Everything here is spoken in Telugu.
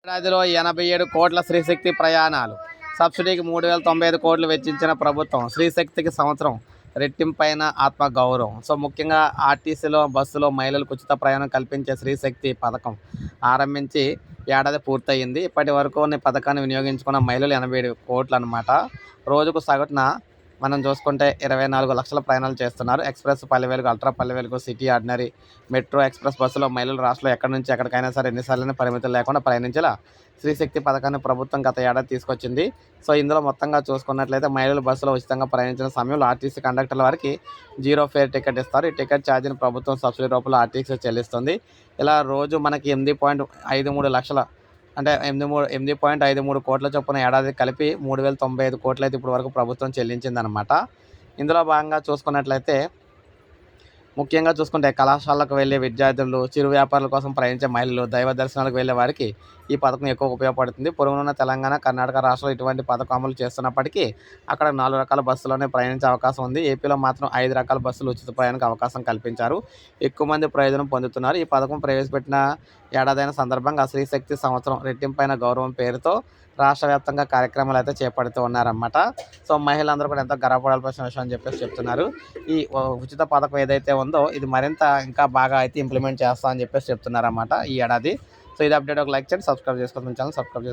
ఏడాదిలో 87 కోట్ల శ్రీశక్తి ప్రయాణాలు. సబ్సిడీకి 3095 కోట్లు వెచ్చించిన ప్రభుత్వం. శ్రీశక్తికి సంవత్సరం రెట్టింపైన ఆత్మగౌరవం. సో ముఖ్యంగా ఆర్టీసీలో బస్సులో మహిళలకు ఉచిత ప్రయాణం కల్పించే శ్రీశక్తి పథకం ఆరంభించి ఏడాది పూర్తయింది. ఇప్పటి వరకు ఈ పథకాన్ని వినియోగించుకున్న మహిళలు 87 కోట్లు అనమాట. రోజుకు సగటున మనం చూసుకుంటే 24 లక్షల ప్రయాణాలు చేస్తున్నారు. Express Palle Velugu, ultra Palle Velugu, city ordinary, metro express బస్సులో మహిళలు రాష్ట్రంలో ఎక్కడి నుంచి ఎక్కడికైనా సరే ఎన్నిసార్లైనా పరిమితులు లేకుండా ప్రయాణించేలా శ్రీశక్తి పథకాన్ని ప్రభుత్వం గత ఏడాది తీసుకొచ్చింది. సో ఇందులో మొత్తంగా చూసుకున్నట్లయితే మహిళలు బస్సులో ఉచితంగా ప్రయాణించిన సమయంలో ఆర్టీసీ కండక్టర్ల వారికి 0 ఫేర్ టికెట్ ఇస్తారు. ఈ టికెట్ ఛార్జీని ప్రభుత్వం సబ్సిడీ రూపంలో ఆర్టీసీ చెల్లిస్తుంది. ఇలా రోజు మనకి 8.53 లక్షల అంటే 8.53 కోట్ల చొప్పున ఏడాది కలిపి 3095 కోట్లయితే ఇప్పటి వరకు ప్రభుత్వం చెల్లించిందనమాట. ఇందులో భాగంగా చూసుకున్నట్లయితే ముఖ్యంగా చూసుకుంటే కళాశాలకు వెళ్ళే విద్యార్థులు, చిరు వ్యాపారుల కోసం ప్రయాణించే మహిళలు, దైవ దర్శనాలకు వెళ్ళే వారికి ఈ పథకం ఎక్కువగా ఉపయోగపడుతుంది. పొరుగునున్న తెలంగాణ, కర్ణాటక రాష్ట్రాలు ఇటువంటి పథకం అమలు చేస్తున్నప్పటికీ అక్కడ 4 రకాల బస్సులోనే ప్రయాణించే అవకాశం ఉంది. ఏపీలో మాత్రం 5 రకాల బస్సులు ఉచిత ప్రయాణానికి అవకాశం కల్పించారు. ఎక్కువ మంది ప్రయోజనం పొందుతున్నారు. ఈ పథకం ప్రవేశపెట్టిన ఏడాదైన సందర్భంగా శ్రీశక్తి సంవత్సరం రెట్టింపైన గౌరవం పేరుతో రాష్ట్ర వ్యాప్తంగా కార్యక్రమాలు అయితే చేపడుతూ ఉన్నారన్నమాట. సో మహిళలందరూ కూడా ఎంతో గర్వపడాల్సిన విషయం అని చెప్పేసి చెప్తున్నారు. ఈ ఉచిత పథకం ఏదైతే ఉందో ఇది మరింత ఇంకా బాగా అయితే ఇంప్లిమెంట్ చేస్తా అని చెప్పేసి చెప్తున్నారన్నమాట ఈ ఏడాది. సో ఇది అప్డేట్. ఒక లైక్ చేయండి, సబ్స్క్రైబ్ చేసుకోండి, ఛానల్ సబ్స్క్రైబ్ చేసుకోండి.